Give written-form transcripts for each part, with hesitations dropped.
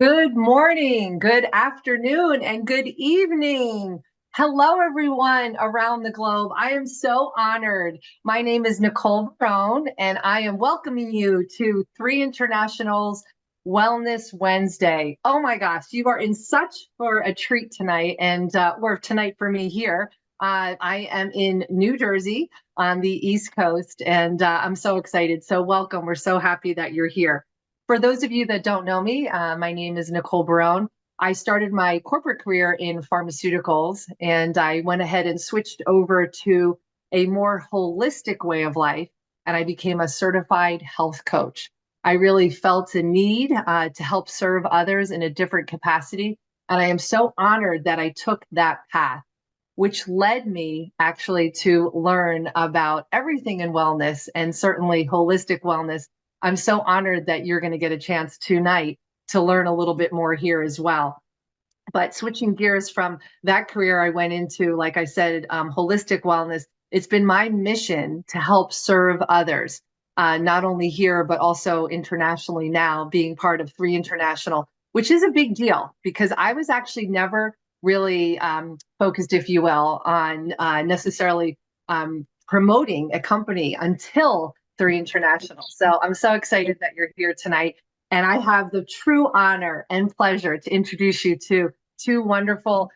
Good morning, good afternoon, and good evening. Hello, everyone around the globe. I am so honored. My name is Nicole Barone, and I am welcoming you to Three Internationals Wellness Wednesday. Oh my gosh, you are in such for a treat tonight, and or tonight for me here. I am in New Jersey on the East Coast, and I'm so excited. So, welcome. We're so happy that you're here. For those of you that don't know me, my name is Nicole Barone. I started my corporate career in pharmaceuticals, and I went ahead and switched over to a more holistic way of life, and I became a certified health coach. I really felt a need to help serve others in a different capacity, and I am so honored that I took that path, which led me actually to learn about everything in wellness and certainly holistic wellness. I'm so honored that you're going to get a chance tonight to learn a little bit more here as well. But switching gears from that career, I went into, like I said, holistic wellness. It's been my mission to help serve others, not only here, but also internationally now, being part of Three International, which is a big deal because I was actually never really focused, if you will, on necessarily promoting a company until Three International. So I'm so excited that you're here tonight. And I have the true honor and pleasure to introduce you to two wonderful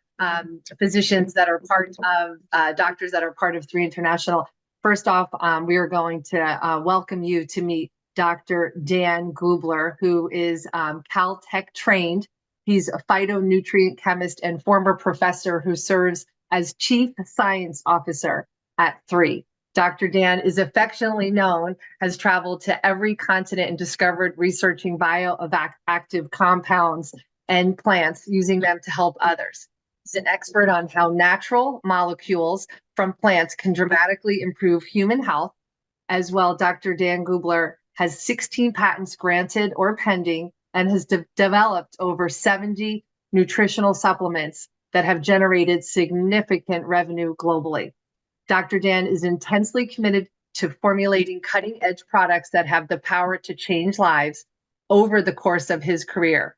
physicians that are part of doctors that are part of Three International. First off, we are going to welcome you to meet Dr. Dan Gubler, who is Caltech trained. He's a phytonutrient chemist and former professor who serves as Chief Science Officer at Three. Dr. Dan is affectionately known, has traveled to every continent and discovered researching bioactive compounds and plants, using them to help others. He's an expert on how natural molecules from plants can dramatically improve human health. As well, Dr. Dan Gubler has 16 patents granted or pending and has developed over 70 nutritional supplements that have generated significant revenue globally. Dr. Dan is intensely committed to formulating cutting edge products that have the power to change lives over the course of his career.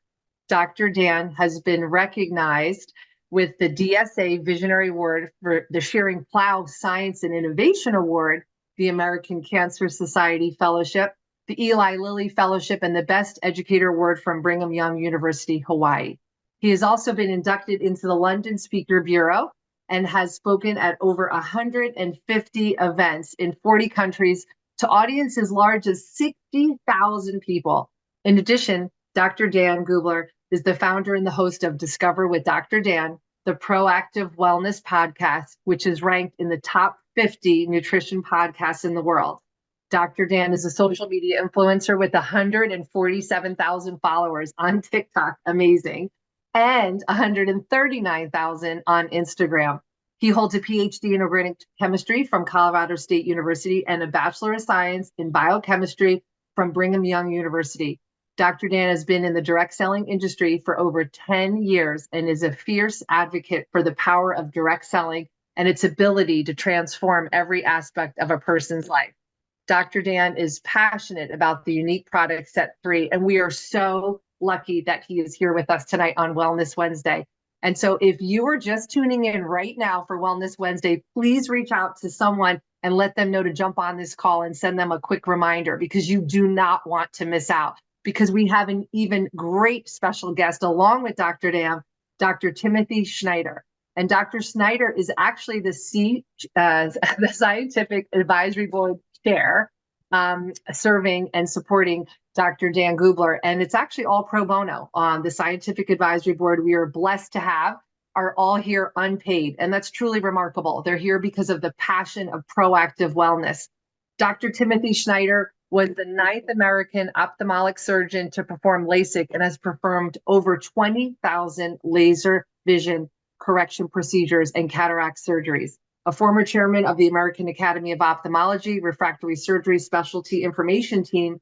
Dr. Dan has been recognized with the DSA Visionary Award for the Shearing Plow Science and Innovation Award, the American Cancer Society Fellowship, the Eli Lilly Fellowship, and the Best Educator Award from Brigham Young University, Hawaii. He has also been inducted into the London Speaker Bureau and has spoken at over 150 events in 40 countries to audiences as large as 60,000 people. In addition, Dr. Dan Gubler is the founder and the host of Discover with Dr. Dan, the proactive wellness podcast, which is ranked in the top 50 nutrition podcasts in the world. Dr. Dan is a social media influencer with 147,000 followers on TikTok. Amazing. And 139,000 on Instagram. He holds a PhD in organic chemistry from Colorado State University and a Bachelor of Science in biochemistry from Brigham Young University. Dr. Dan has been in the direct selling industry for over 10 years and is a fierce advocate for the power of direct selling and its ability to transform every aspect of a person's life. Dr. Dan is passionate about the unique products at Three, and we are so lucky that he is here with us tonight on Wellness Wednesday. And so if you are just tuning in right now for Wellness Wednesday, please reach out to someone and let them know to jump on this call and send them a quick reminder, because you do not want to miss out, because we have an even great special guest along with Dr. Dan, Dr. Timothy Schneider. And Dr. Schneider is actually the Scientific Advisory Board Chair, serving and supporting Dr. Dan Gubler. And it's actually all pro bono on the Scientific Advisory Board. We are blessed to have are all here unpaid. And that's truly remarkable. They're here because of the passion of proactive wellness. Dr. Timothy Schneider was the 9th American ophthalmic surgeon to perform LASIK and has performed over 20,000 laser vision correction procedures and cataract surgeries. A former chairman of the American Academy of Ophthalmology Refractory Surgery Specialty Information Team,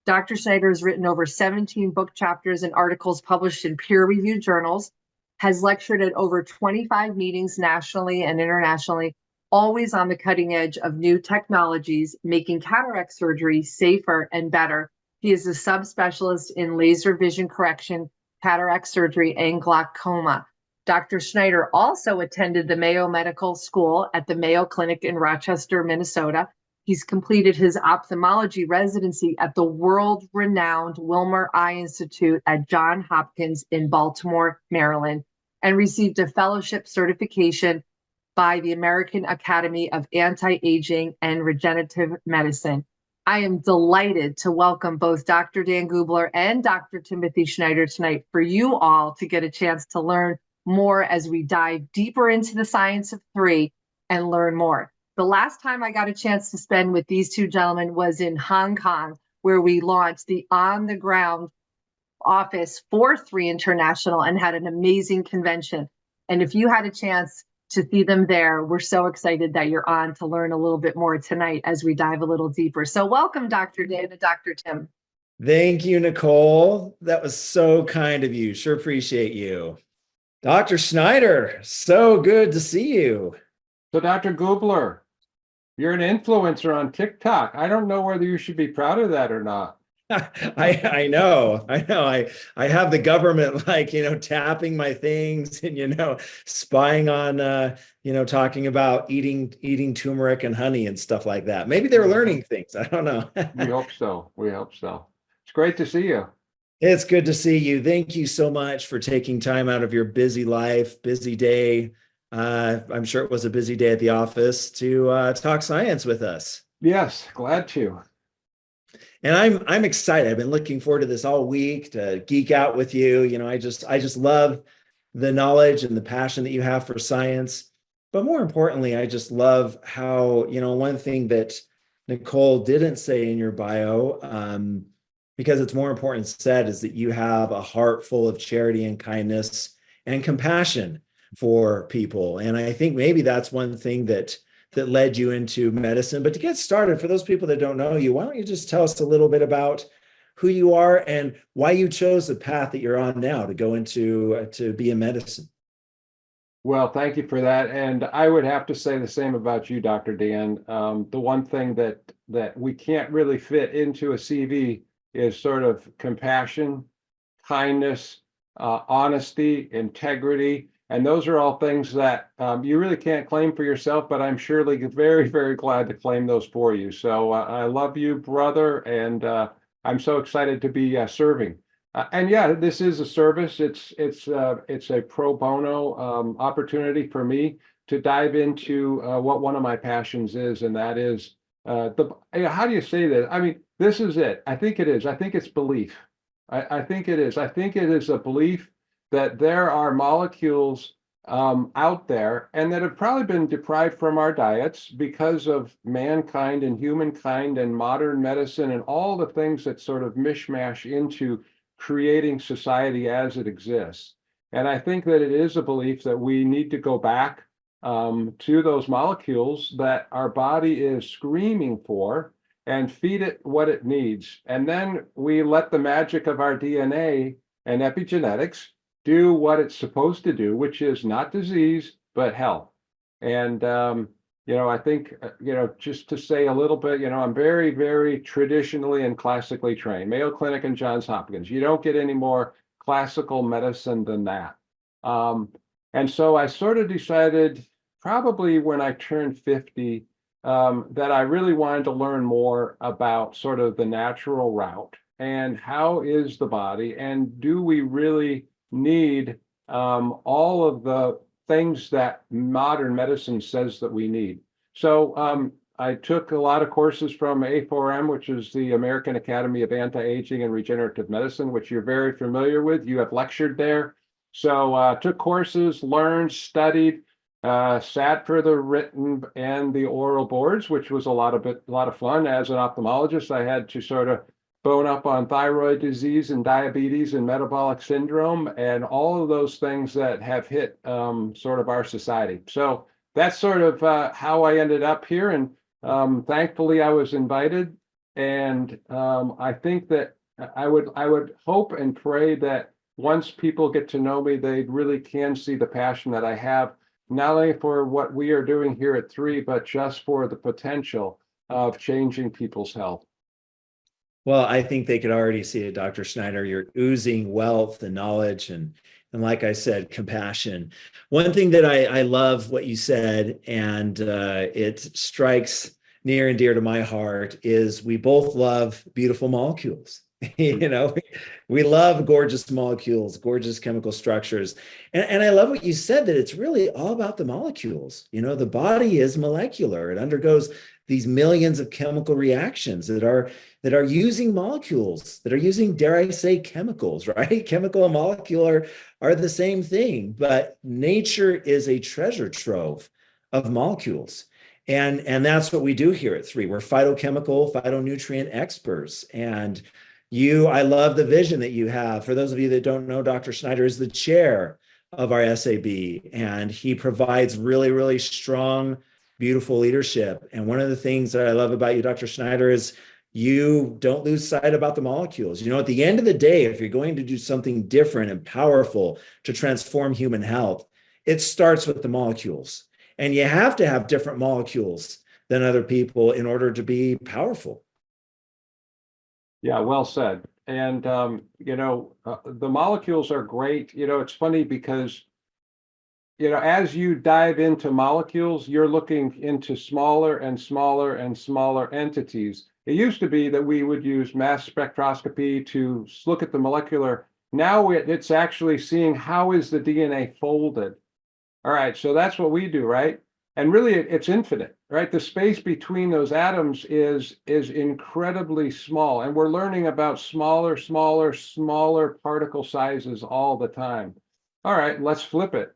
Dr. Schneider has written over 17 book chapters and articles published in peer-reviewed journals, has lectured at over 25 meetings nationally and internationally, always on the cutting edge of new technologies, making cataract surgery safer and better. He is a subspecialist in laser vision correction cataract surgery, and glaucoma. Dr. Schneider also attended the Mayo Medical School at the Mayo Clinic in Rochester, Minnesota. He's completed his ophthalmology residency at the world-renowned Wilmer Eye Institute at Johns Hopkins in Baltimore, Maryland, and received a fellowship certification by the American Academy of Anti-Aging and Regenerative Medicine. I am delighted to welcome both Dr. Dan Gubler and Dr. Timothy Schneider tonight for you all to get a chance to learn more as we dive deeper into the science of three and learn more. The last time I got a chance to spend with these two gentlemen was in Hong Kong, where we launched the on-the-ground office for Three International and had an amazing convention. And if you had a chance to see them there, we're so excited that you're on to learn a little bit more tonight as we dive a little deeper. So welcome, Dr. Dan and Dr. Tim. Thank you, Nicole. That was so kind of you. Sure appreciate you. Dr. Schneider, so good to see you. So Dr. Gubler, you're an influencer on TikTok. I don't know whether you should be proud of that or not. I know. I have the government tapping my things and spying on talking about eating turmeric and honey and stuff like that. Maybe they're learning things. I don't know. We hope so. It's great to see you. It's good to see you. Thank you so much for taking time out of your busy life, busy day. I'm sure it was a busy day at the office to talk science with us. Yes, glad to. And I'm excited. I've been looking forward to this all week to geek out with you. I just love the knowledge and the passion that you have for science. But more importantly, I just love how, one thing that Nicole didn't say in your bio, because it's more important said, is that you have a heart full of charity and kindness and compassion for people. And I think maybe that's one thing that led you into medicine. But to get started, for those people that don't know you, why don't you just tell us a little bit about who you are and why you chose the path that you're on now to go into to be in medicine? Well, thank you for that. And I would have to say the same about you, Dr. Dan. The one thing that we can't really fit into a CV is sort of compassion, kindness, honesty, integrity. And those are all things that you really can't claim for yourself, but I'm surely very, very glad to claim those for you. So I love you, brother, and I'm so excited to be serving. And yeah, this is a service. It's a pro bono opportunity for me to dive into what one of my passions is, and that is how do you say that? I mean, this is it. I think it is. I think it's belief. I think it is. I think it is a belief that there are molecules out there and that have probably been deprived from our diets because of mankind and humankind and modern medicine and all the things that sort of mishmash into creating society as it exists. And I think that it is a belief that we need to go back to those molecules that our body is screaming for and feed it what it needs. And then we let the magic of our DNA and epigenetics do what it's supposed to do, which is not disease, but health. And, I think, just to say a little bit, I'm very, very traditionally and classically trained, Mayo Clinic and Johns Hopkins. You don't get any more classical medicine than that. And so I sort of decided probably when I turned 50, that I really wanted to learn more about sort of the natural route and how is the body and do we really need all of the things that modern medicine says that we need. So I took a lot of courses from A4M, which is the American Academy of Anti-Aging and Regenerative Medicine, which you're very familiar with. You have lectured there. So took courses, learned, studied, sat for the written and the oral boards, which was a lot of fun. As an ophthalmologist, I had to sort of bone up on thyroid disease and diabetes and metabolic syndrome and all of those things that have hit sort of our society. So that's sort of how I ended up here. And thankfully I was invited. And I think that I would hope and pray that once people get to know me, they really can see the passion that I have, not only for what we are doing here at Three, but just for the potential of changing people's health. Well, I think they could already see it, Dr. Schneider. You're oozing wealth and knowledge and like I said, compassion. One thing that I love what you said, and it strikes near and dear to my heart, is we both love beautiful molecules. You know, we love gorgeous molecules, gorgeous chemical structures. And I love what you said, that it's really all about the molecules. You know, the body is molecular. It undergoes these millions of chemical reactions that are using molecules, that are using, dare I say, chemicals, right? Chemical and molecular are the same thing, but nature is a treasure trove of molecules. And that's what we do here at 3. We're phytochemical, phytonutrient experts. And I love the vision that you have. For those of you that don't know, Dr. Schneider is the chair of our SAB, and he provides really, really strong, beautiful leadership. And one of the things that I love about you, Dr. Schneider, is you don't lose sight about the molecules. You know, at the end of the day, if you're going to do something different and powerful to transform human health, it starts with the molecules. And you have to have different molecules than other people in order to be powerful. Yeah, well said. And, the molecules are great. It's funny because, as you dive into molecules, you're looking into smaller and smaller and smaller entities. It used to be that we would use mass spectroscopy to look at the molecular. Now it's actually seeing how is the DNA folded. All right, so that's what we do, right? And really, it's infinite, right? The space between those atoms is incredibly small, and we're learning about smaller, smaller, smaller particle sizes all the time. All right, let's flip it.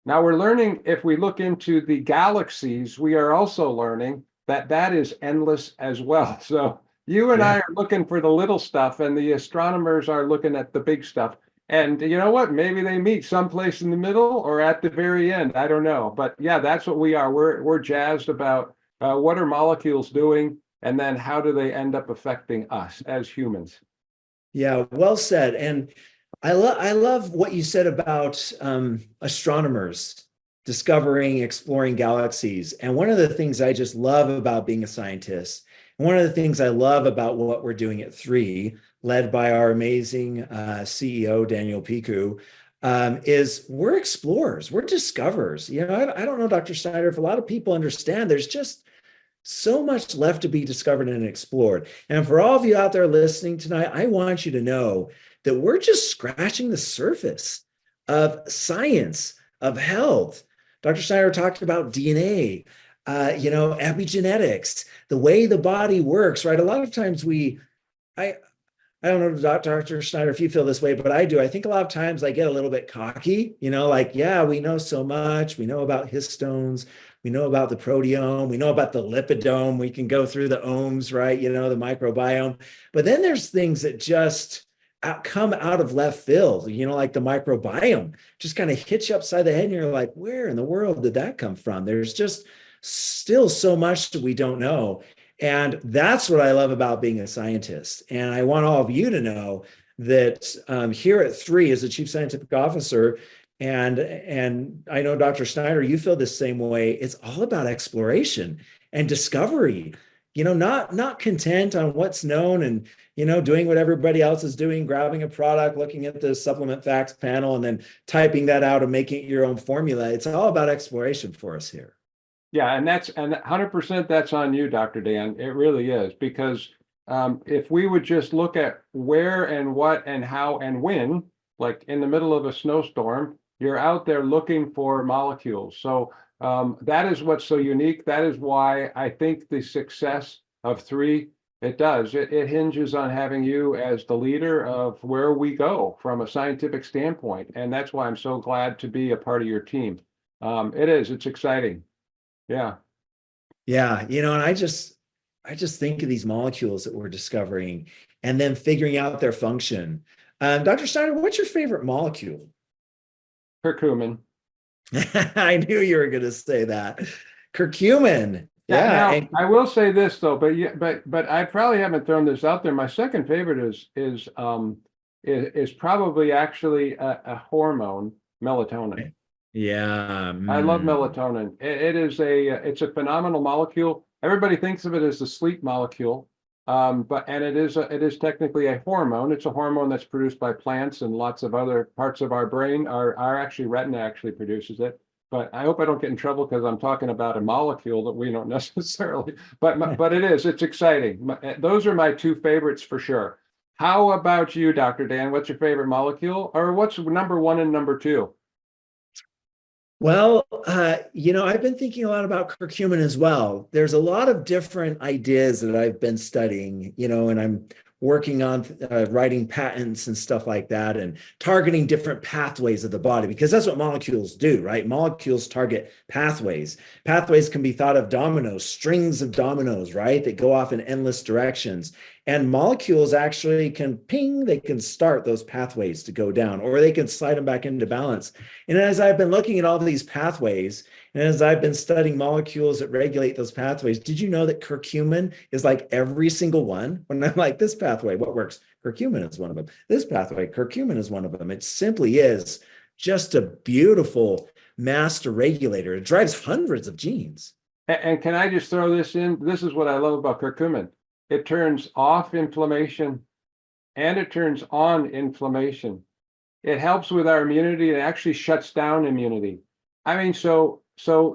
Now we're learning, if we look into the galaxies, we are also learning that that is endless as well. So you and I are looking for the little stuff, and the astronomers are looking at the big stuff. And you know what? Maybe they meet someplace in the middle or at the very end. I don't know. But yeah, that's what we are. We're jazzed about what are molecules doing, and then how do they end up affecting us as humans? Yeah, well said. And I love what you said about astronomers discovering, exploring galaxies. And one of the things I just love about being a scientist, and one of the things I love about what we're doing at 3, led by our amazing CEO, Daniel Piku, is we're explorers, we're discoverers. You know, I don't know, Dr. Schneider, if a lot of people understand, there's just so much left to be discovered and explored. And for all of you out there listening tonight, I want you to know that we're just scratching the surface of science, of health. Dr. Schneider talked about DNA, epigenetics, the way the body works, right? A lot of times I, I don't know, Dr. Schneider, if you feel this way, but I do. I think a lot of times I get a little bit cocky, like, yeah, we know so much. We know about histones. We know about the proteome. We know about the lipidome. We can go through the ohms, right? The microbiome. But then there's things that just come out of left field, like the microbiome, just kind of hits you upside the head. And you're like, where in the world did that come from? There's just still so much that we don't know. And that's what I love about being a scientist. And I want all of you to know that here at 3, as the chief scientific officer, and I know, Dr. Schneider, you feel the same way. It's all about exploration and discovery. Not content on what's known and doing what everybody else is doing, grabbing a product, looking at the supplement facts panel, and then typing that out and making it your own formula. It's all about exploration for us here. Yeah, and 100% that's on you, Dr. Dan. It really is, because if we would just look at where and what and how and when, like in the middle of a snowstorm, you're out there looking for molecules. So that is what's so unique. That is why I think the success of 3, it hinges on having you as the leader of where we go from a scientific standpoint. And that's why I'm so glad to be a part of your team. It's exciting. Yeah. Yeah. And I just think of these molecules that we're discovering and then figuring out their function. Dr. Schneider, what's your favorite molecule? Curcumin. I knew you were going to say that. Curcumin. Yeah. Now, I will say this though, but I probably haven't thrown this out there. My second favorite is probably actually a hormone, melatonin. Yeah. I love melatonin. It's a phenomenal molecule. Everybody thinks of it as the sleep molecule, But it is technically a hormone. It's a hormone that's produced by plants, and lots of other parts of our brain are actually retina actually produces it. But I hope I don't get in trouble because I'm talking about a molecule that we don't necessarily. But it's exciting. Those are my two favorites for sure. How about you, Dr. Dan? What's your favorite molecule, or what's number one and number two? Well, I've been thinking a lot about curcumin as well. There's a lot of different ideas that I've been studying, and I'm working on writing patents and stuff like that, and targeting different pathways of the body, because that's what molecules do, right? Molecules target pathways. Pathways can be thought of dominoes, strings of dominoes, right? That go off in endless directions. And molecules actually can ping, they can start those pathways to go down, or they can slide them back into balance. And as I've been looking at all these pathways, and as I've been studying molecules that regulate those pathways, did you know that curcumin is like every single one? When I'm like, this pathway, what works? Curcumin is one of them. This pathway, curcumin is one of them. It simply is just a beautiful master regulator. It drives hundreds of genes. And can I just throw this in? This is what I love about curcumin. It turns off inflammation and it turns on inflammation. It helps with our immunity. It actually shuts down immunity. I mean, so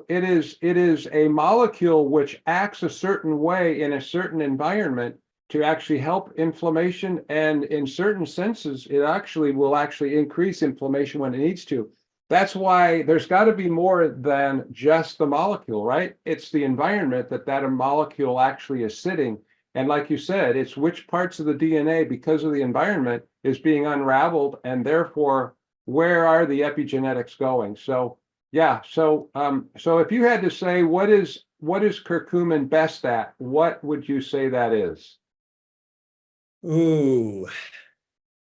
it is a molecule which acts a certain way in a certain environment to actually help inflammation, and in certain senses, it actually will increase inflammation when it needs to. That's why there's got to be more than just the molecule, right? It's the environment that molecule actually is sitting. And like you said, it's which parts of the DNA, because of the environment, is being unraveled, and therefore, where are the epigenetics going? So, yeah. So if you had to say what is curcumin best at, what would you say that is? Ooh,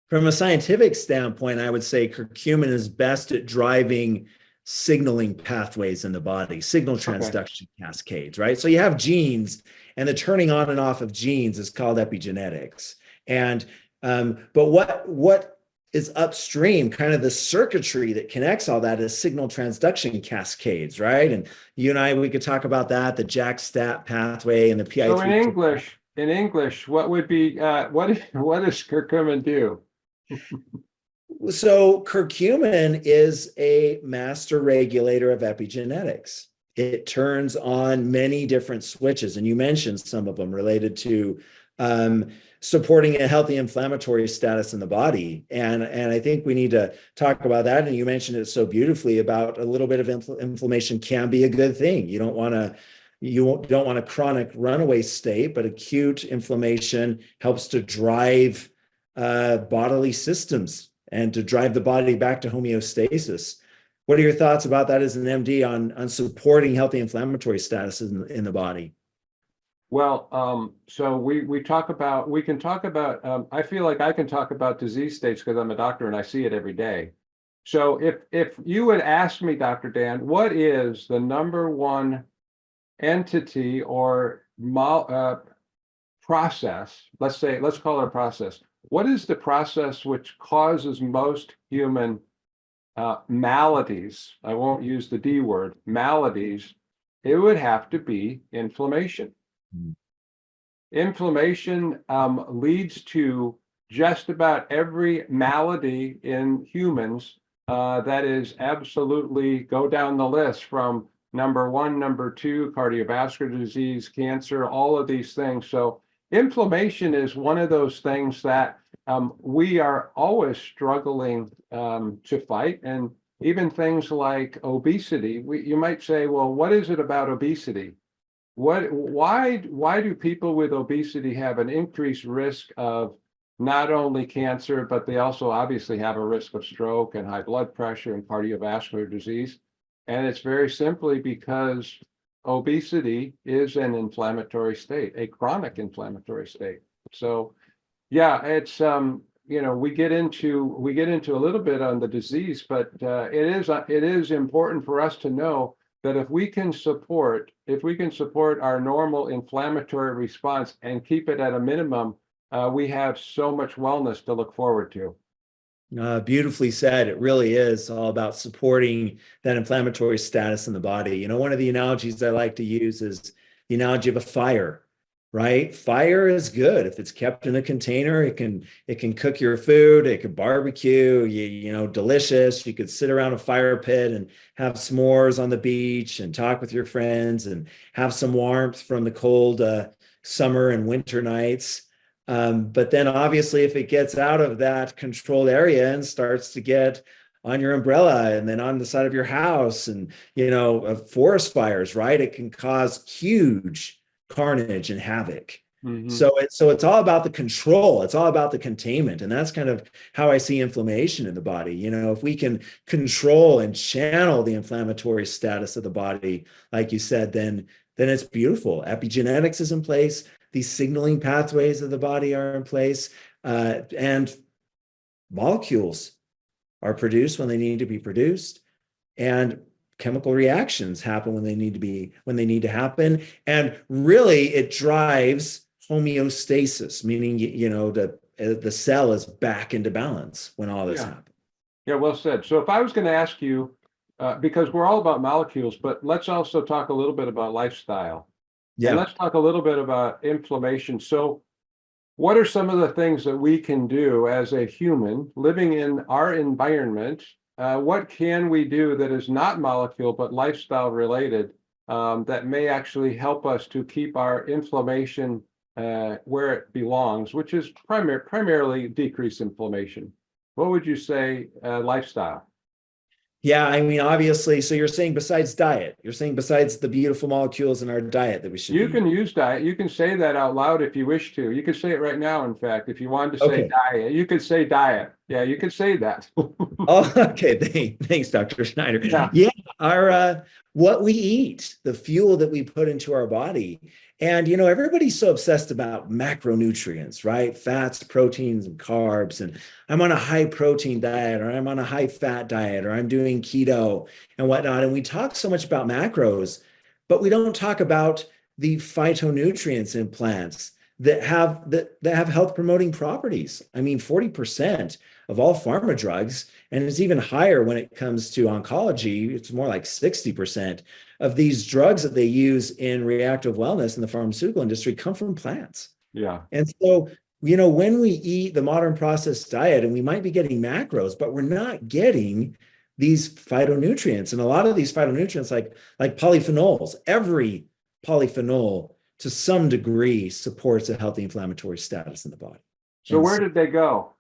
from a scientific standpoint, I would say curcumin is best at driving signaling pathways in the body, signal Okay. transduction cascades, right? So you have genes, and the turning on and off of genes is called epigenetics. And but what is upstream, kind of the circuitry that connects all that, is signal transduction cascades, right? And you and I, we could talk about that, the JAK-STAT pathway and the So in PI3. English, what would be what does curcumin do? So curcumin is a master regulator of epigenetics. It turns on many different switches, and you mentioned some of them related to supporting a healthy inflammatory status in the body. And I think we need to talk about that. And you mentioned it so beautifully about a little bit of inflammation can be a good thing. You don't want a chronic runaway state, but acute inflammation helps to drive bodily systems and to drive the body back to homeostasis. What are your thoughts about that as an MD on supporting healthy inflammatory status in the body? Well, so we can talk about. I feel like I can talk about disease states because I'm a doctor and I see it every day. So if you would ask me, Dr. Dan, what is the number one entity or process? Let's call it a process. What is the process which causes most human maladies? I won't use the D word, maladies. It would have to be inflammation. Mm. Inflammation leads to just about every malady in humans. That is absolutely, go down the list from number one, number two, cardiovascular disease, cancer, all of these things. So inflammation is one of those things that we are always struggling to fight. And even things like obesity, you might say, well, what is it about obesity? Why do people with obesity have an increased risk of not only cancer, but they also obviously have a risk of stroke and high blood pressure and cardiovascular disease? And it's very simply because obesity is an inflammatory state, a chronic inflammatory state. So yeah, it's we get into a little bit on the disease, but it is important for us to know that if we can support our normal inflammatory response and keep it at a minimum, we have so much wellness to look forward to. Beautifully said. It really is all about supporting that inflammatory status in the body. One of the analogies I like to use is the analogy of a fire. right? Fire is good. If it's kept in a container, it can cook your food, it could barbecue, delicious. You could sit around a fire pit and have s'mores on the beach and talk with your friends and have some warmth from the cold summer and winter nights. But then obviously if it gets out of that controlled area and starts to get on your umbrella and then on the side of your house and forest fires, right? It can cause huge carnage and havoc. Mhm. So it's all about the control. It's all about the containment. And that's kind of how I see inflammation in the body. If we can control and channel the inflammatory status of the body, like you said, then it's beautiful. Epigenetics is in place. These signaling pathways of the body are in place. And molecules are produced when they need to be produced. And chemical reactions happen when they need to happen. And really it drives homeostasis, meaning the cell is back into balance when all this Yeah. happens. Yeah, well said. So if I was going to ask you, because we're all about molecules, but let's also talk a little bit about lifestyle. And Yeah. let's talk a little bit about inflammation. So what are some of the things that we can do as a human living in our environment? What can we do that is not molecule but lifestyle related, that may actually help us to keep our inflammation where it belongs, which is primarily decrease inflammation? What would you say, lifestyle? Yeah, I mean, obviously, so you're saying besides diet, you're saying besides the beautiful molecules in our diet that we should You be can use diet. You can say that out loud if you wish to. You could say it right now, in fact, if you wanted to say okay. diet, you could say diet. Yeah, you could say that. Oh, okay. Thanks, Dr. Schneider. Yeah. Yeah, our what we eat, the fuel that we put into our body. And everybody's so obsessed about macronutrients, right? Fats, proteins, and carbs. And I'm on a high protein diet, or I'm on a high fat diet, or I'm doing keto and whatnot. And we talk so much about macros, but we don't talk about the phytonutrients in plants that have health promoting properties. I mean, 40% of all pharma drugs, and it's even higher when it comes to oncology. It's more like 60% of these drugs that they use in reactive wellness in the pharmaceutical industry come from plants. Yeah. And so, when we eat the modern processed diet, and we might be getting macros, but we're not getting these phytonutrients. And a lot of these phytonutrients, like polyphenols, every polyphenol to some degree supports a healthy inflammatory status in the body. So And where did they go?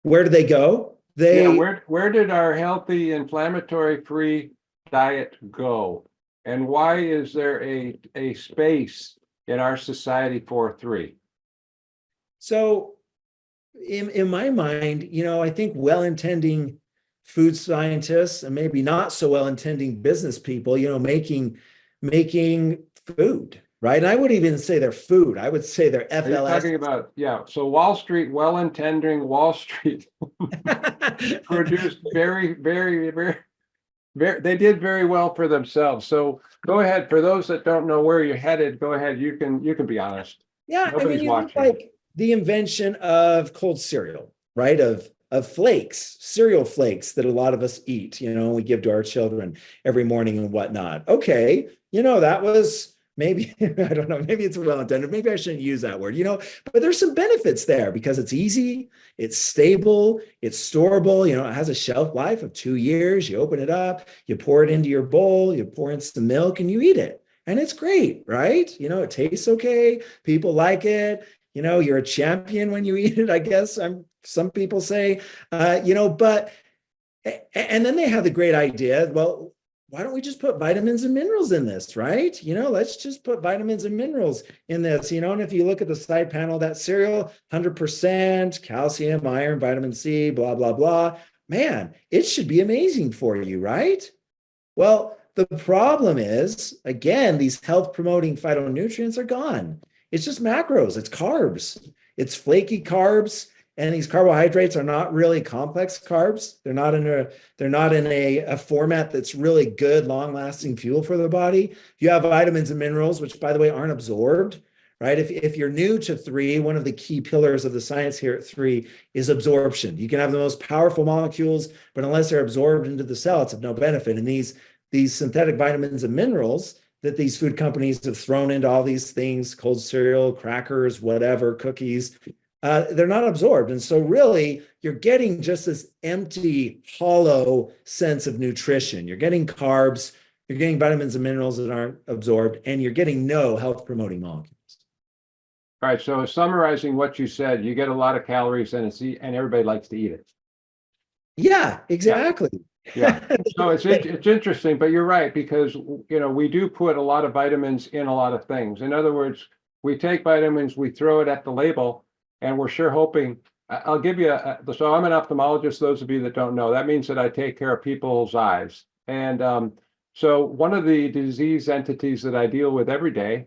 where do they go? Yeah, where did our healthy inflammatory free diet go? And why is there a space in our society for three? So in my mind, I think well-intending food scientists and maybe not so well-intending business people, making food, right? And I wouldn't even say they're food. I would say they're Are you FLS. talking about, yeah, so Wall Street, well-intending Wall Street produced very, very, very, very, they did very well for themselves. So go ahead. For those that don't know where you're headed, go ahead. You can be honest. Yeah, I mean, Nobody's you look watching. like the invention of cold cereal, right? Of flakes, cereal flakes that a lot of us eat, we give to our children every morning and whatnot. Okay, that was maybe, I don't know, maybe it's well intended. Maybe I shouldn't use that word, but there's some benefits there because it's easy, it's stable, it's storable, it has a shelf life of 2 years. You open it up, you pour it into your bowl, you pour in some milk and you eat it. And it's great, right? It tastes okay. People like it. You're a champion when you eat it, I guess. Some people say, but, and then they have the great idea, well, why don't we just put vitamins and minerals in this, right? Let's just put vitamins and minerals in this, and if you look at the side panel of that cereal, 100% calcium, iron, vitamin C, blah, blah, blah. Man, it should be amazing for you, right? Well, the problem is, again, these health promoting phytonutrients are gone. It's just macros, it's carbs, it's flaky carbs. And these carbohydrates are not really complex carbs. They're not in a format that's really good, long-lasting fuel for the body. You have vitamins and minerals, which, by the way, aren't absorbed, right? If you're new to 3, one of the key pillars of the science here at 3 is absorption. You can have the most powerful molecules, but unless they're absorbed into the cell, it's of no benefit. And these synthetic vitamins and minerals, that these food companies have thrown into all these things, cold cereal, crackers, whatever, cookies, they're not absorbed. And so really you're getting just this empty, hollow sense of nutrition. You're getting carbs, you're getting vitamins and minerals that aren't absorbed, and you're getting no health promoting molecules. All right. So summarizing what you said, you get a lot of calories and everybody likes to eat it. Yeah, exactly. Yeah. So it's interesting, but you're right, because we do put a lot of vitamins in a lot of things. In other words, we take vitamins, we throw it at the label, and we're sure hoping. I'll give you so I'm an ophthalmologist. Those of you that don't know, that means that I take care of people's eyes. And so one of the disease entities that I deal with every day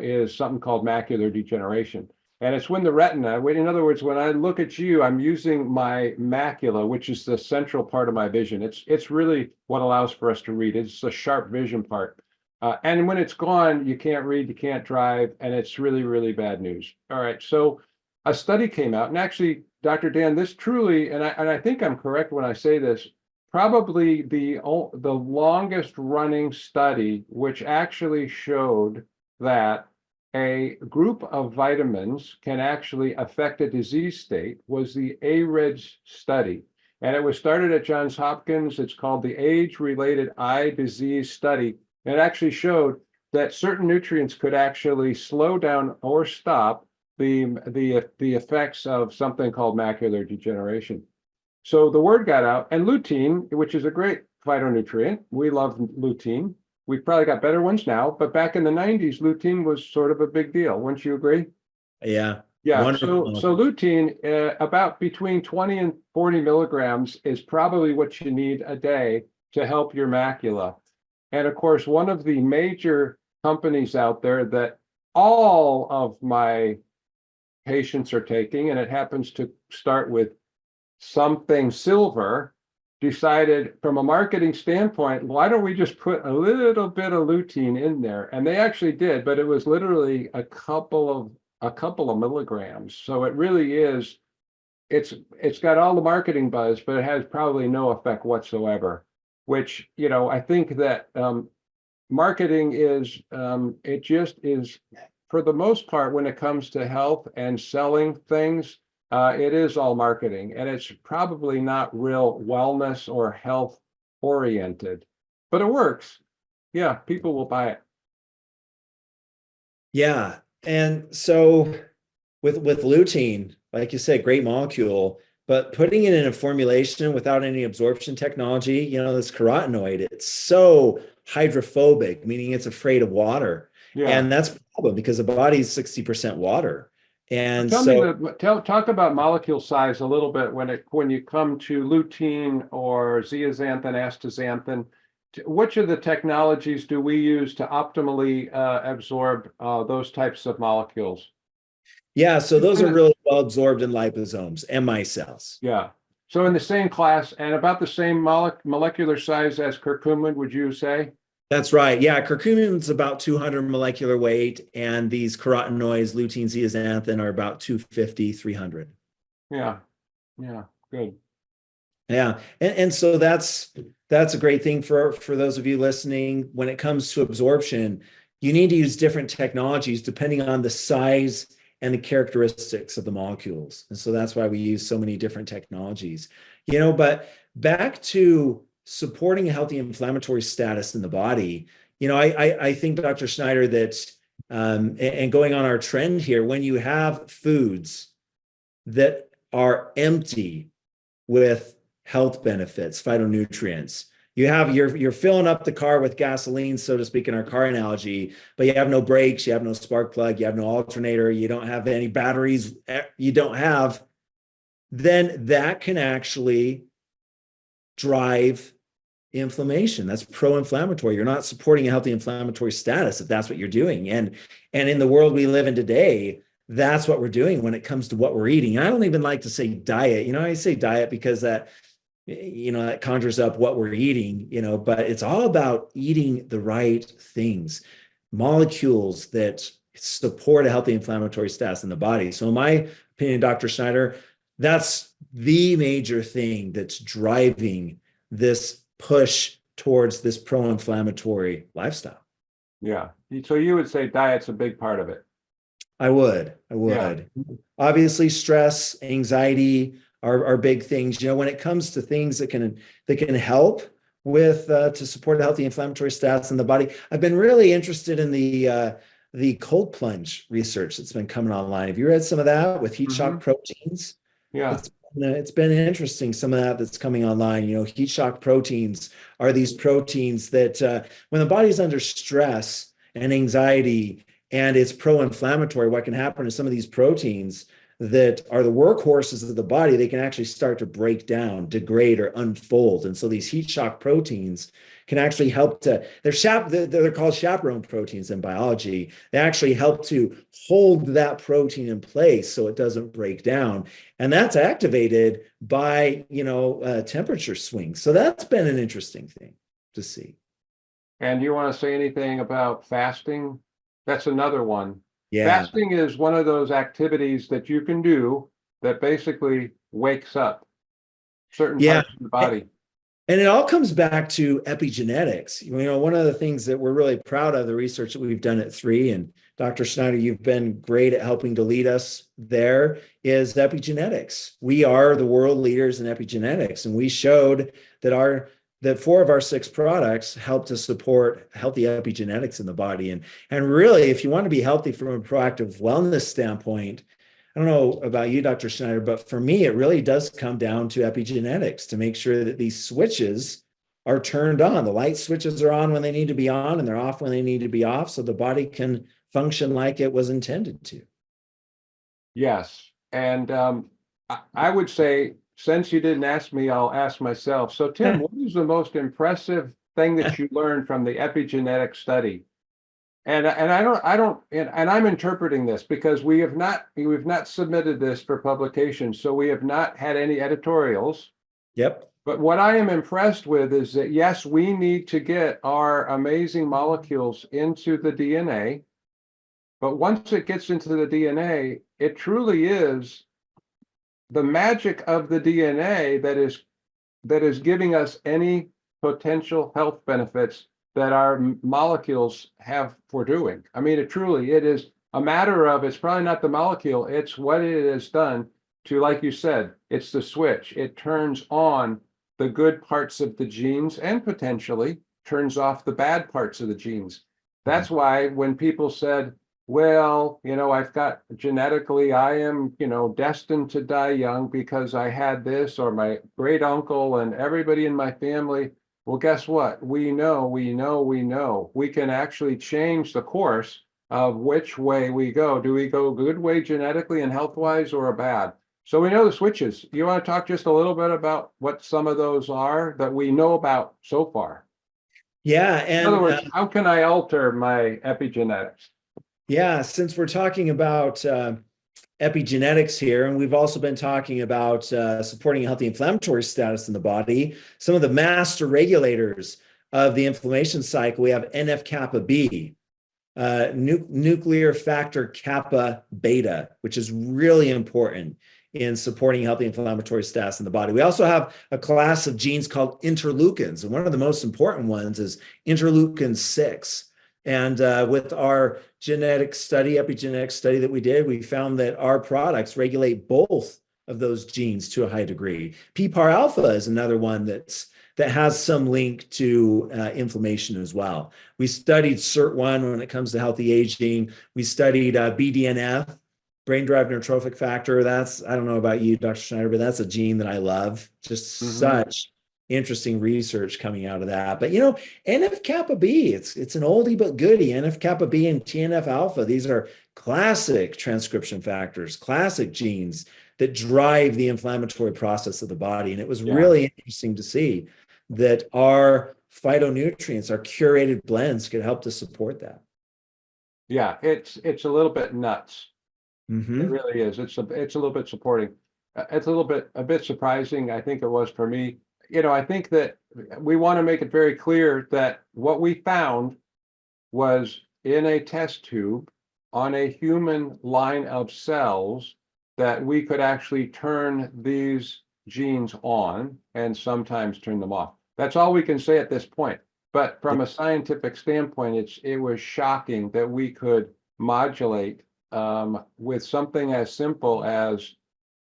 is something called macular degeneration. And it's when the retina, in other words, when I look at you, I'm using my macula, which is the central part of my vision. It's really what allows for us to read. It's the sharp vision part. And when it's gone, you can't read, you can't drive, and it's really, really bad news. All right. So a study came out, and actually, Dr. Dan, this truly, and I think I'm correct when I say this, probably the longest running study, which actually showed that a group of vitamins can actually affect a disease state, was the AREDS study. And it was started at Johns Hopkins. It's called the Age-Related Eye Disease Study. And it actually showed that certain nutrients could actually slow down or stop the effects of something called macular degeneration. So the word got out, and lutein, which is a great phytonutrient, we love lutein. We've probably got better ones now, but back in the 90s, lutein was sort of a big deal. Wouldn't you agree? Yeah. Yeah. Wonderful. So lutein, about between 20 and 40 milligrams is probably what you need a day to help your macula. And of course, one of the major companies out there that all of my patients are taking, and it happens to start with something silver, decided from a marketing standpoint, why don't we just put a little bit of lutein in there? And they actually did, but it was literally a couple of milligrams. So it really is, it's got all the marketing buzz, but it has probably no effect whatsoever, which, I think that marketing is, it just is, for the most part, when it comes to health and selling things, it is all marketing, and it's probably not real wellness or health oriented, but it works. Yeah, people will buy it. Yeah. And so with lutein, like you said, great molecule, but putting it in a formulation without any absorption technology, this carotenoid, it's so hydrophobic, meaning it's afraid of water. Yeah. And that's a problem because the body's 60% water. And talk about molecule size a little bit when you come to lutein or zeaxanthin, astaxanthin. Which of the technologies do we use to optimally absorb those types of molecules? Yeah, so those are really well absorbed in liposomes and micelles. Yeah. So in the same class and about the same molecular size as curcumin, would you say? That's right. Yeah, curcumin's about 200 molecular weight, and these carotenoids, lutein, zeaxanthin, are about 250, 300. Yeah. Yeah. Good. Yeah, and so that's a great thing for those of you listening. When it comes to absorption, you need to use different technologies depending on the size and the characteristics of the molecules. And so that's why we use so many different technologies. But back to supporting a healthy inflammatory status in the body, I think, Dr. Schneider, that and going on our trend here, when you have foods that are empty with health benefits, phytonutrients, you're filling up the car with gasoline, so to speak, in our car analogy, but you have no brakes, you have no spark plug, you have no alternator, you don't have any batteries, then that can actually drive inflammation. That's pro-inflammatory. You're not supporting a healthy inflammatory status if that's what you're doing. And in the world we live in today, that's what we're doing when it comes to what we're eating. And I don't even like to say diet. I say diet because that conjures up what we're eating, but it's all about eating the right things, molecules that support a healthy inflammatory status in the body. So in my opinion, Dr. Schneider, that's the major thing that's driving this push towards this pro-inflammatory lifestyle. Yeah. So you would say diet's a big part of it. I would. I Yeah. would. Obviously, stress, anxiety are big things. When it comes to things that can help with to support a healthy inflammatory status in the body, I've been really interested in the cold plunge research that's been coming online. Have you read some of that with heat shock Mhm. proteins? Yeah. It's been interesting, some of that that's coming online. Heat shock proteins are these proteins that when the body's under stress and anxiety and it's pro-inflammatory, what can happen is some of these proteins that are the workhorses of the body, they can actually start to break down, degrade, or unfold. And so these heat shock proteins can actually help to, they're called chaperone proteins in biology. They actually help to hold that protein in place so it doesn't break down. And that's activated by, temperature swings. So that's been an interesting thing to see. And you want to say anything about fasting? That's another one. Yeah. Fasting is one of those activities that you can do that basically wakes up certain Yeah. parts of the body. And it all comes back to epigenetics. One of the things that we're really proud of, the research that we've done at 3, and Dr. Schneider, you've been great at helping to lead us there, is epigenetics. We are the world leaders in epigenetics, and we showed that 4 of our 6 products help to support healthy epigenetics in the body. And really, if you want to be healthy from a proactive wellness standpoint, I don't know about you, Dr. Schneider, but for me, it really does come down to epigenetics to make sure that these switches are turned on. The light switches are on when they need to be on, and they're off when they need to be off, so the body can function like it was intended to. Yes. And I would say, since you didn't ask me, I'll ask myself. So, Tim, what is the most impressive thing that you learned from the epigenetic study? And and I'm interpreting this because we've not submitted this for publication, so we have not had any editorials. Yep. But what I am impressed with is that yes, we need to get our amazing molecules into the DNA, but once it gets into the DNA, it truly is the magic of the DNA that is giving us any potential health benefits that our molecules have for doing. I mean, it is a matter of, it's probably not the molecule, it's what it has done to, like you said, it's the switch. It turns on the good parts of the genes and potentially turns off the bad parts of the genes. That's why when people said, well, I've got genetically, I am, destined to die young because I had this, or my great uncle and everybody in my family. Well, guess what? We know we can actually change the course of which way we go. Do we go a good way genetically and health wise, or a bad? So we know the switches. You want to talk just a little bit about what some of those are that we know about so far? Yeah. In other And words, how can I alter my epigenetics? yeah, since we're talking about epigenetics here, and we've also been talking about supporting a healthy inflammatory status in the body, some of the master regulators of the inflammation cycle, we have NF-kappa B, nuclear factor kappa beta, which is really important in supporting healthy inflammatory status in the body. We also have a class of genes called interleukins, and one of the most important ones is interleukin 6. And with our epigenetic study that we did, we found that our products regulate both of those genes to a high degree. PPAR alpha is another one that has some link to inflammation as well. We studied SIRT1 when it comes to healthy aging. We studied BDNF, brain-derived neurotrophic factor. I don't know about you, Dr. Schneider, but that's a gene that I love. Just such interesting research coming out of that. But NF-kappa B, it's an oldie but goodie. NF-kappa B and TNF alpha, these are classic transcription factors, classic genes that drive the inflammatory process of the body. And it was really interesting to see that our phytonutrients, our curated blends, could help to support that. Yeah, it's a little bit nuts. Mm-hmm. It really is. It's a little bit supporting. It's a bit surprising. I think it was for me. I think that we want to make it very clear that what we found was in a test tube on a human line of cells that we could actually turn these genes on and sometimes turn them off. That's all we can say at this point. But from a scientific standpoint, it was shocking that we could modulate with something as simple as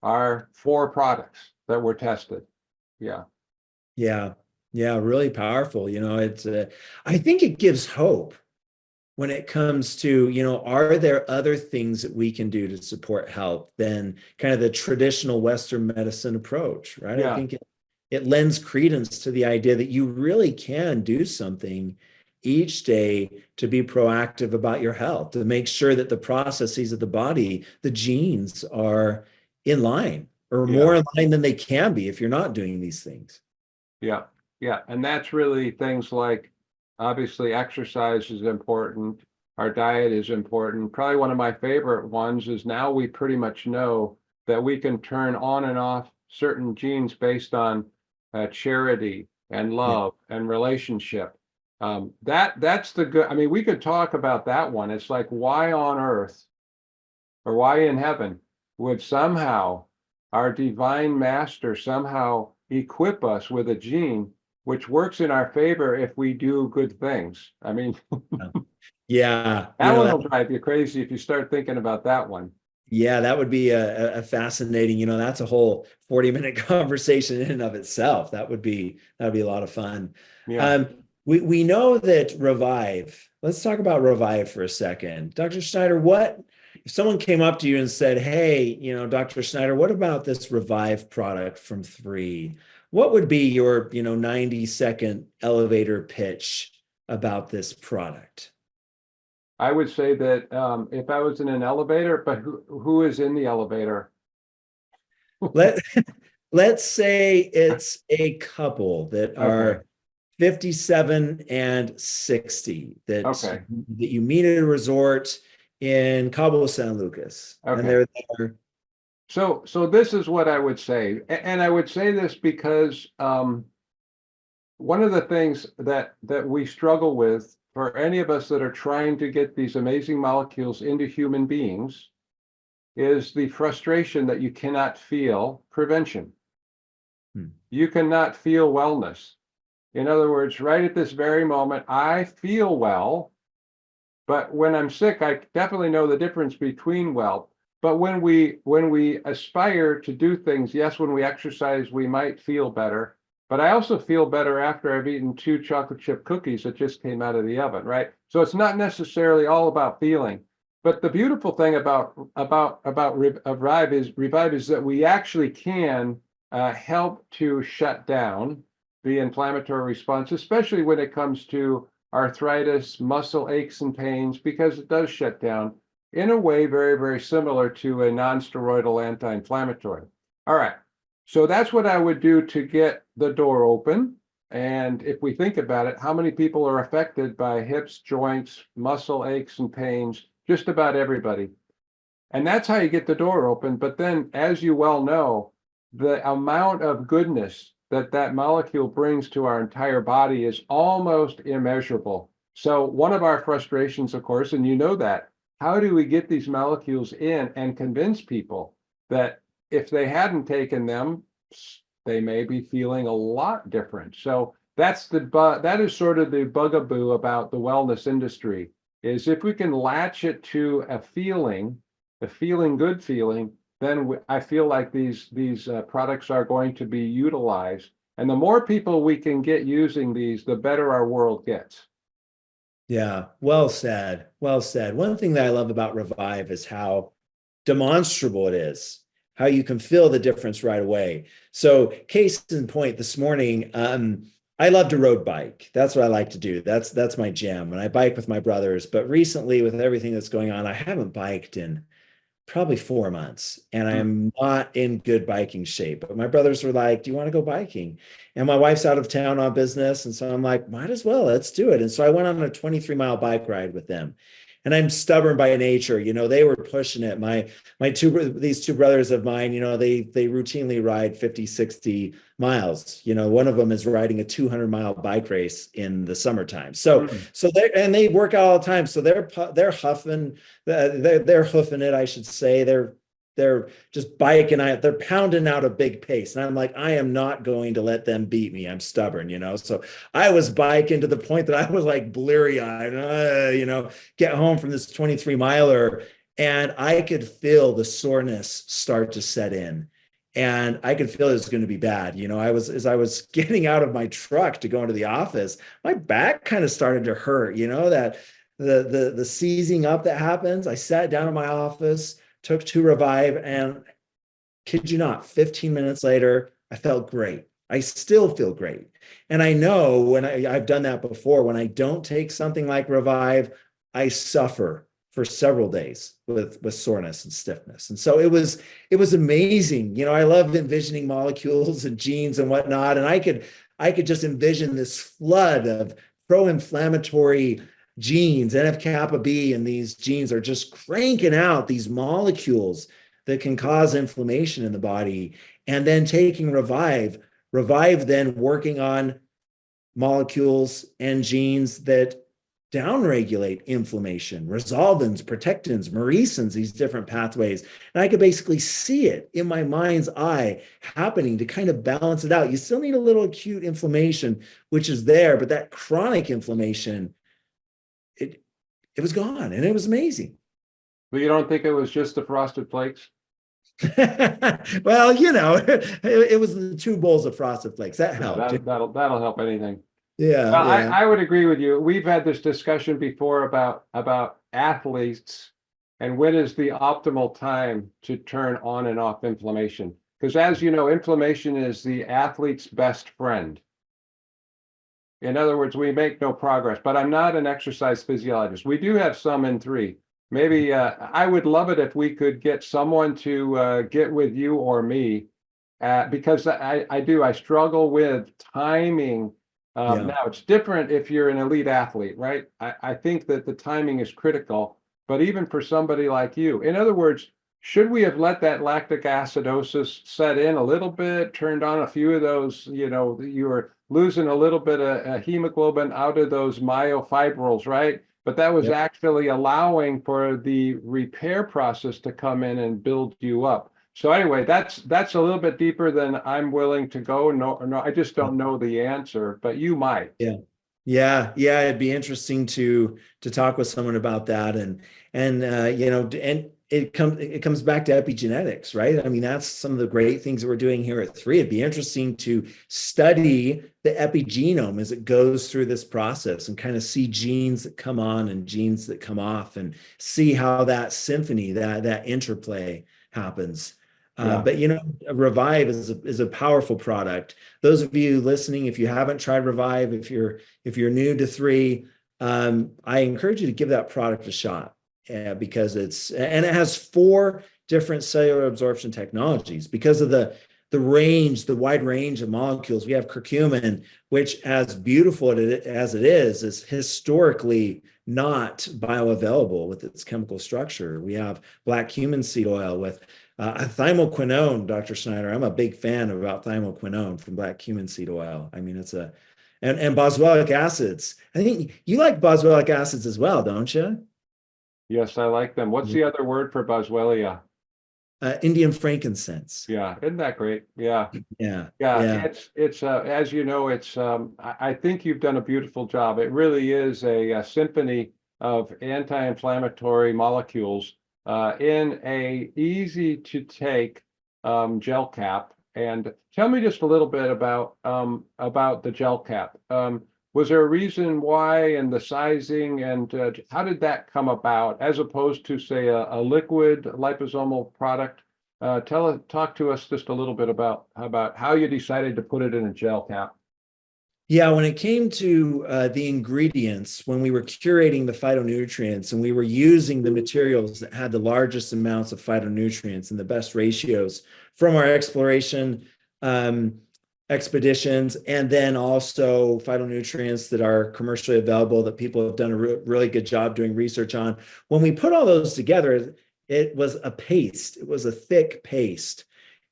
our 4 products that were tested. Yeah. Yeah. Yeah. Really powerful. It's, I think it gives hope when it comes to, are there other things that we can do to support health than kind of the traditional Western medicine approach, right? I Yeah. think it lends credence to the idea that you really can do something each day to be proactive about your health, to make sure that the processes of the body, the genes are in line or Yeah. more in line than they can be if you're not doing these things. Yeah. Yeah. And that's really things like, obviously exercise is important. Our diet is important. Probably one of my favorite ones is now we pretty much know that we can turn on and off certain genes based on charity and Yeah. love and relationship. That's the good. I mean, we could talk about that one. It's like, why on earth or why in heaven would somehow our divine master somehow equip us with a gene which works in our favor if we do good things? I mean, Yeah. that one will drive you crazy if you start thinking about that one. Yeah, that would be a fascinating, that's a whole 40-minute conversation in and of itself. That'd be a lot of fun. Yeah. We know that Revive, let's talk about Revive for a second. Dr. Schneider, if someone came up to you and said, hey, Dr. Schneider, what about this Revive product from 3? What would be your, 90-second elevator pitch about this product? I would say that if I was in an elevator, but who is in the elevator? Let's say it's a couple that are 57 and 60 that you meet at a resort in Cabo San Lucas. Okay. And they're there. So this is what I would say. And I would say this because one of the things that we struggle with for any of us that are trying to get these amazing molecules into human beings is the frustration that you cannot feel prevention. You cannot feel wellness. In other words, right at this very moment, I feel well, but when I'm sick, I definitely know the difference between well. But when we aspire to do things, yes, when we exercise, we might feel better. But I also feel better after I've eaten 2 chocolate chip cookies that just came out of the oven, right? So it's not necessarily all about feeling. But the beautiful thing about Revive is that we actually can help to shut down the inflammatory response, especially when it comes to arthritis, muscle aches and pains, because it does shut down in a way very, very similar to a non-steroidal anti-inflammatory. All right. So that's what I would do to get the door open. And if we think about it, how many people are affected by hips, joints, muscle aches and pains? Just about everybody. And that's how you get the door open. But then, as you well know, the amount of goodness that molecule brings to our entire body is almost immeasurable. So one of our frustrations, of course, and you know that, how do we get these molecules in and convince people that if they hadn't taken them, they may be feeling a lot different? So that is sort of the bugaboo about the wellness industry, is if we can latch it to a good feeling, then I feel like these products are going to be utilized. And the more people we can get using these, the better our world gets. Yeah, well said. Well said. One thing that I love about Revive is how demonstrable it is, how you can feel the difference right away. So case in point, this morning, I love to road bike. That's what I like to do. That's my jam. And I bike with my brothers. But recently, with everything that's going on, I haven't biked in probably 4 months, and I am not in good biking shape. But my brothers were like, do you want to go biking? And my wife's out of town on business. And so I'm like, might as well, let's do it. And so I went on a 23-mile bike ride with them. And I'm stubborn by nature. They were pushing it. These two brothers of mine, they routinely ride 50, 60 miles. One of them is riding a 200-mile bike race in the summertime. So they work out all the time. So they're huffing, they're hoofing it, I should say. They're they're just biking out, they're pounding out a big pace. And I'm like, I am not going to let them beat me. I'm stubborn, you know. So I was biking to the point that I was like bleary-eyed, you know, get home from this 23 miler, and I could feel the soreness start to set in. And I could feel it was going to be bad. You know, as I was getting out of my truck to go into the office, my back kind of started to hurt, you know, that the seizing up that happens. I sat down in my office, took 2 Revive, and kid you not, 15 minutes later, I felt great. I still feel great. And I know when I've done that before, when I don't take something like Revive, I suffer for several days with soreness and stiffness. And so it was amazing. You know, I love envisioning molecules and genes and whatnot. And I could just envision this flood of pro-inflammatory genes, NF-kappa B, and these genes are just cranking out these molecules that can cause inflammation in the body. And then taking Revive then working on molecules and genes that downregulate inflammation, resolvins, protectins, merisins, these different pathways. And I could basically see it in my mind's eye happening to kind of balance it out. You still need a little acute inflammation, which is there, but that chronic inflammation, it was gone, and it was amazing. But you don't think it was just the Frosted Flakes? Well, you know, it was the 2 bowls of Frosted Flakes. That helped. Yeah, that'll help anything. Yeah, Well, yeah. I would agree with you. We've had this discussion before about athletes and when is the optimal time to turn on and off inflammation. Because as you know, inflammation is the athlete's best friend. In other words, we make no progress, but I'm not an exercise physiologist. We do have some in 3. Maybe I would love it if we could get someone to get with you or me, because I struggle with timing. Now it's different if you're an elite athlete, right? I think that the timing is critical, but even for somebody like you, in other words, should we have let that lactic acidosis set in a little bit, turned on a few of those, you know, you were losing a little bit of hemoglobin out of those myofibrils, right? But that was actually allowing for the repair process to come in and build you up. So anyway, that's a little bit deeper than I'm willing to go. No, I just don't know the answer, but you might. Yeah. It'd be interesting to talk with someone about that, and you know, and it comes back to epigenetics, right? I mean, that's some of the great things that we're doing here at 3. It'd be interesting to study the epigenome as it goes through this process and kind of see genes that come on and genes that come off, and see how that symphony, that interplay happens. But you know, Revive is a powerful product. Those of you listening, if you haven't tried Revive, if you're new to 3, I encourage you to give that product a shot, because it has 4 different cellular absorption technologies because of the wide range of molecules. We have curcumin, which, as beautiful as it is historically not bioavailable with its chemical structure. We have black cumin seed oil with thymoquinone, Dr. Schneider. I'm a big fan about thymoquinone from black cumin seed oil. I mean, and boswellic acids. I think you like boswellic acids as well, don't you? Yes, I like them. What's the other word for boswellia? Indian frankincense. Yeah, isn't that great? Yeah. Yeah. It's as you know, it's I think you've done a beautiful job. It really is a symphony of anti-inflammatory molecules in a easy to take gel cap. And tell me just a little bit about the gel cap. Was there a reason why, and the sizing, and how did that come about, as opposed to, say, a liquid liposomal product? Talk to us just a little bit about how you decided to put it in a gel cap. Yeah, when it came to the ingredients, when we were curating the phytonutrients and we were using the materials that had the largest amounts of phytonutrients and the best ratios from our exploration expeditions, and then also phytonutrients that are commercially available that people have done a really good job doing research on. When we put all those together, it was a paste. It was a thick paste.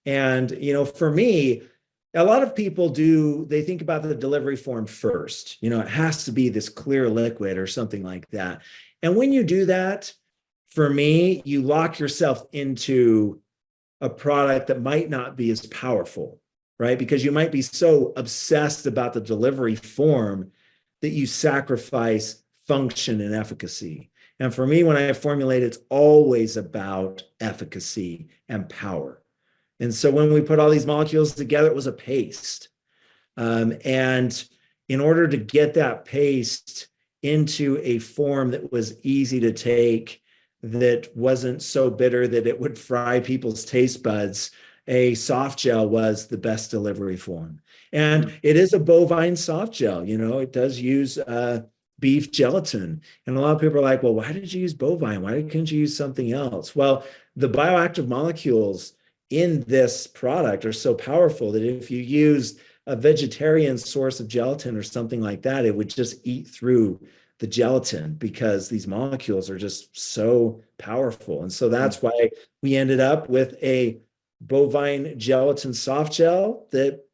And, you know, for me, a lot of people they think about the delivery form first. You know, it has to be this clear liquid or something like that. And when you do that, for me, you lock yourself into a product that might not be as powerful, right? Because you might be so obsessed about the delivery form that you sacrifice function and efficacy. And for me, when I formulate, it's always about efficacy and power. And so when we put all these molecules together, it was a paste. And in order to get that paste into a form that was easy to take, that wasn't so bitter that it would fry people's taste buds, a soft gel was the best delivery form. And it is a bovine soft gel. It does use beef gelatin. And a lot of people are like, well, why did you use bovine? Why couldn't you use something else? Well, the bioactive molecules in this product are so powerful that if you use a vegetarian source of gelatin or something like that, it would just eat through the gelatin because these molecules are just so powerful. And so that's why we ended up with a bovine gelatin soft gel that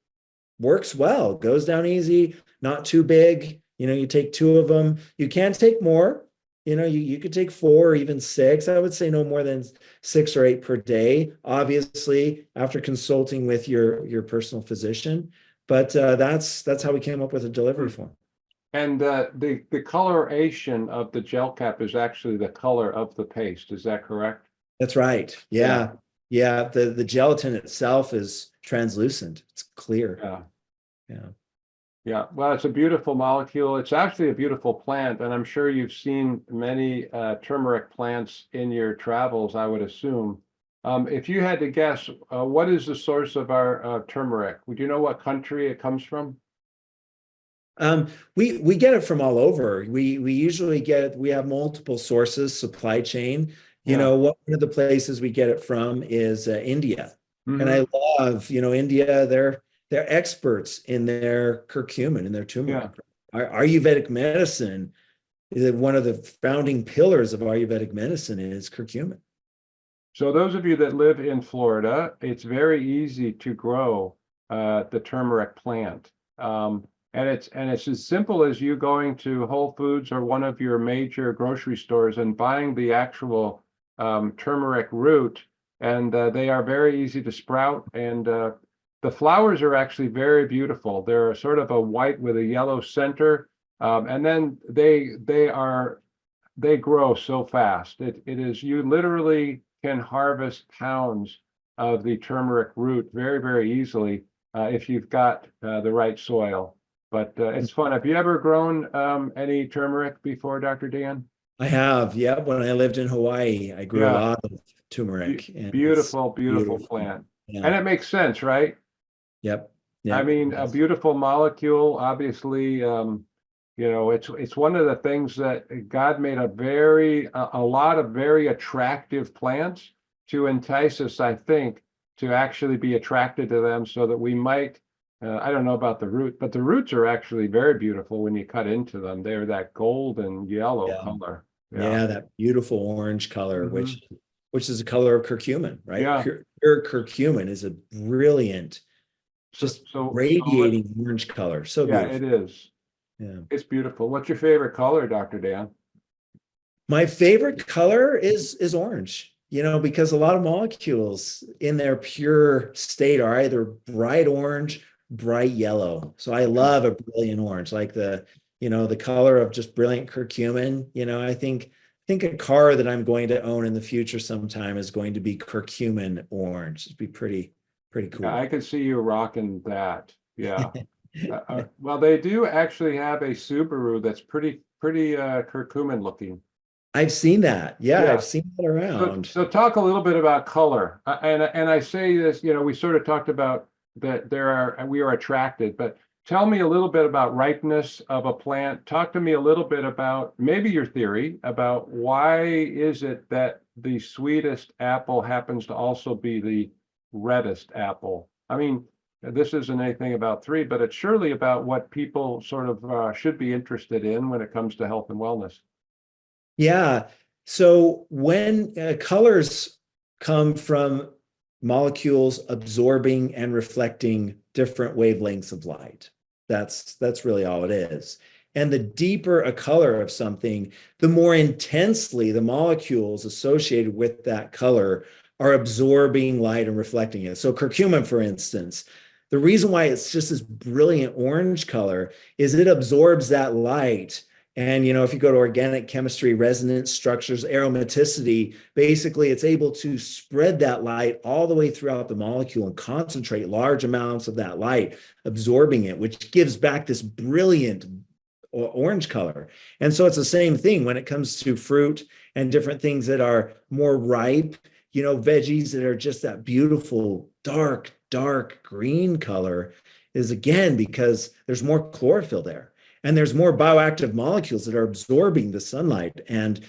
works well, goes down easy, not too big. You take 2 of them. You can take more. You could take 4 or even 6. I would say no more than 6 or 8 per day, obviously, after consulting with your personal physician. But that's how we came up with a delivery form. And the coloration of the gel cap is actually the color of the paste. Is that correct? That's right. Yeah. The gelatin itself is translucent. It's clear. Yeah. Well, it's a beautiful molecule. It's actually a beautiful plant, and I'm sure you've seen many turmeric plants in your travels, I would assume. If you had to guess, what is the source of our turmeric? Would you know what country it comes from? We get it from all over. We usually we have multiple sources, supply chain. One of the places we get it from is India. And I love, India, they're experts in their curcumin and their turmeric. Ayurvedic medicine, one of the founding pillars of Ayurvedic medicine is curcumin. So those of you that live in Florida, it's very easy to grow the turmeric plant. And it's as simple as you going to Whole Foods or one of your major grocery stores and buying the actual turmeric root, and they are very easy to sprout. And the flowers are actually very beautiful. They're sort of a white with a yellow center, and then they grow so fast. It is, you literally can harvest pounds of the turmeric root very, very easily if you've got the right soil. But it's fun. Have you ever grown any turmeric before, Dr. Dan? I have. Yeah. When I lived in Hawaii, I grew a lot of turmeric. Beautiful plant. Yeah. And it makes sense, right? Yep. I mean, a beautiful molecule, obviously, it's one of the things that God made a lot of very attractive plants to entice us, I think, to actually be attracted to them so that we might, I don't know about the root, but the roots are actually very beautiful when you cut into them. They're that golden yellow color. Yeah, that beautiful orange color, which is the color of curcumin, right? Yeah. Pure curcumin is a brilliant, just radiating orange color. So beautiful. It is. Yeah. It's beautiful. What's your favorite color, Dr. Dan? My favorite color is orange, because a lot of molecules in their pure state are either bright orange, bright yellow. So I love a brilliant orange, like the color of just brilliant curcumin. I think a car that I'm going to own in the future sometime is going to be curcumin orange. It'd be pretty cool. Yeah, I could see you rocking that. Yeah. Well, they do actually have a Subaru that's pretty curcumin looking. I've seen that. Yeah, I've seen that around. So talk a little bit about color. And I say this, we sort of talked about that we are attracted, but tell me a little bit about ripeness of a plant. Talk to me a little bit about maybe your theory about why is it that the sweetest apple happens to also be the reddest apple. I mean, this isn't anything about 3, but it's surely about what people sort of should be interested in when it comes to health and wellness. Yeah. So when colors come from molecules absorbing and reflecting different wavelengths of light, that's really all it is. And the deeper a color of something, the more intensely the molecules associated with that color are absorbing light and reflecting it. So curcumin, for instance, the reason why it's just this brilliant orange color is it absorbs that light. And, if you go to organic chemistry, resonance structures, aromaticity, basically it's able to spread that light all the way throughout the molecule and concentrate large amounts of that light, absorbing it, which gives back this brilliant orange color. And so it's the same thing when it comes to fruit and different things that are more ripe, veggies that are just that beautiful, dark green color is again because there's more chlorophyll there. And there's more bioactive molecules that are absorbing the sunlight. And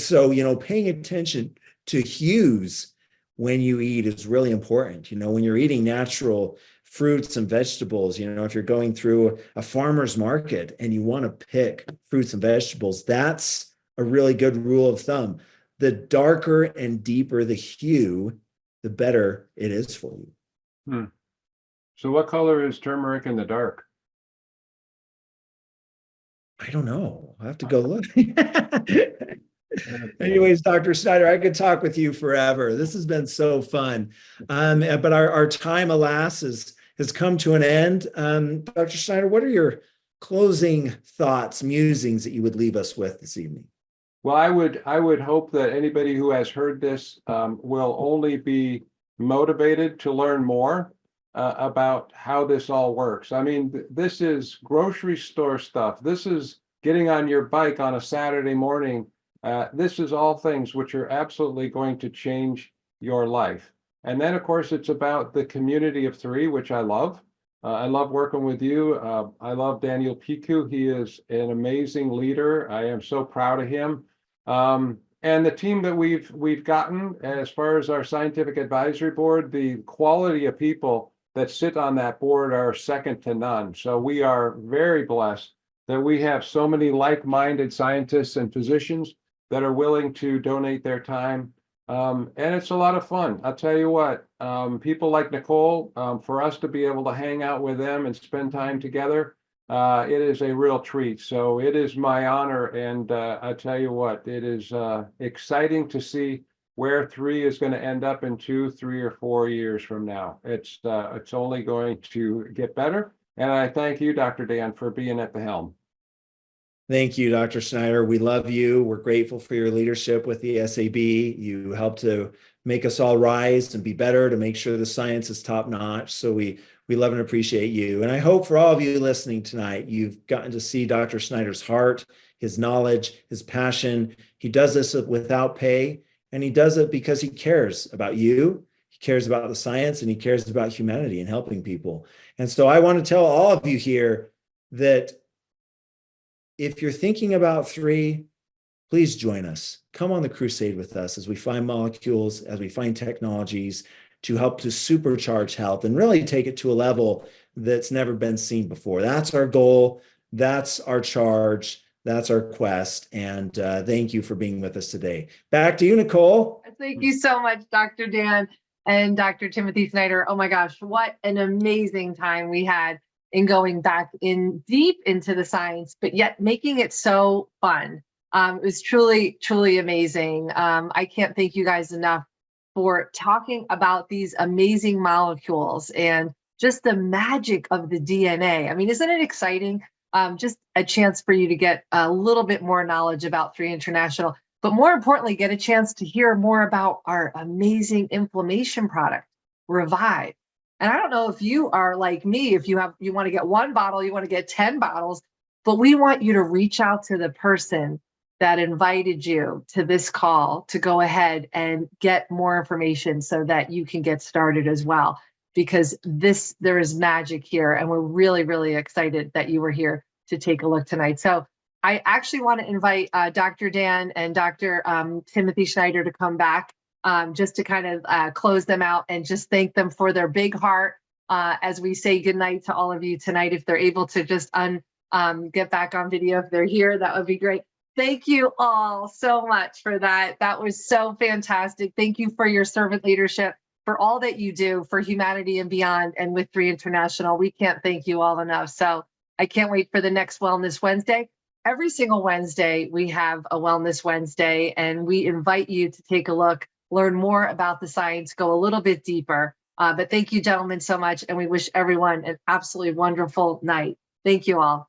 so, paying attention to hues when you eat is really important. When you're eating natural fruits and vegetables, if you're going through a farmer's market and you want to pick fruits and vegetables, that's a really good rule of thumb. The darker and deeper the hue, the better it is for you. So what color is turmeric in the dark? I don't know. I have to go look. Anyways, Dr. Schneider, I could talk with you forever. This has been so fun. But our time, alas, has come to an end. Dr. Schneider, what are your closing thoughts, musings that you would leave us with this evening? Well, I would hope that anybody who has heard this will only be motivated to learn more about how this all works. I mean, this is grocery store stuff. This is getting on your bike on a Saturday morning. This is all things which are absolutely going to change your life. And then, of course, it's about the community of three, which I love. I love working with you. I love Daniel Piku. He is an amazing leader. I am so proud of him. And the team that we've gotten as far as our scientific advisory board, the quality of people that sit on that board are second to none. So we are very blessed that we have so many like-minded scientists and physicians that are willing to donate their time. And it's a lot of fun. I'll tell you what, people like Nicole, for us to be able to hang out with them and spend time together, it is a real treat. So it is my honor. And I tell you what, it is exciting to see where three is going to end up in 2, 3, or 4 years from now. It's only going to get better. And I thank you, Dr. Dan, for being at the helm. Thank you, Dr. Schneider. We love you. We're grateful for your leadership with the SAB. You help to make us all rise and be better, to make sure the science is top notch. So we love and appreciate you. And I hope for all of you listening tonight, you've gotten to see Dr. Schneider's heart, his knowledge, his passion. He does this without pay, and he does it because he cares about you. He cares about the science, and he cares about humanity and helping people. And so I want to tell all of you here that if you're thinking about three, please join us. Come on the crusade with us as we find molecules, as we find technologies to help to supercharge health and really take it to a level that's never been seen before. That's our goal. That's our charge. That's our quest. And thank you for being with us today. Back to you, Nicole. Thank you so much, Dr. Dan and Dr. Timothy Schneider. Oh my gosh, what an amazing time we had in going back in deep into the science, but yet making it so fun. It was truly, truly amazing. I can't thank you guys enough for talking about these amazing molecules and just the magic of the DNA. I mean, isn't it exciting? Just a chance for you to get a little bit more knowledge about 3 International, but more importantly, get a chance to hear more about our amazing inflammation product, Revive. And I don't know if you are like me, if you want to get 1 bottle, you want to get 10 bottles, but we want you to reach out to the person that invited you to this call to go ahead and get more information so that you can get started as well, because there is magic here. And we're really, really excited that you were here to take a look tonight. So I actually want to invite Dr. Dan and Dr. Timothy Schneider to come back just to kind of close them out and just thank them for their big heart as we say goodnight to all of you tonight. If they're able to just get back on video, if they're here, that would be great. Thank you all so much for that. That was so fantastic. Thank you for your servant leadership, for all that you do for humanity and beyond. And with 3 International, we can't thank you all enough. So I can't wait for the next Wellness Wednesday. Every single Wednesday, we have a Wellness Wednesday, and we invite you to take a look learn more about the science, go a little bit deeper. But thank you, gentlemen, so much. And we wish everyone an absolutely wonderful night. Thank you all.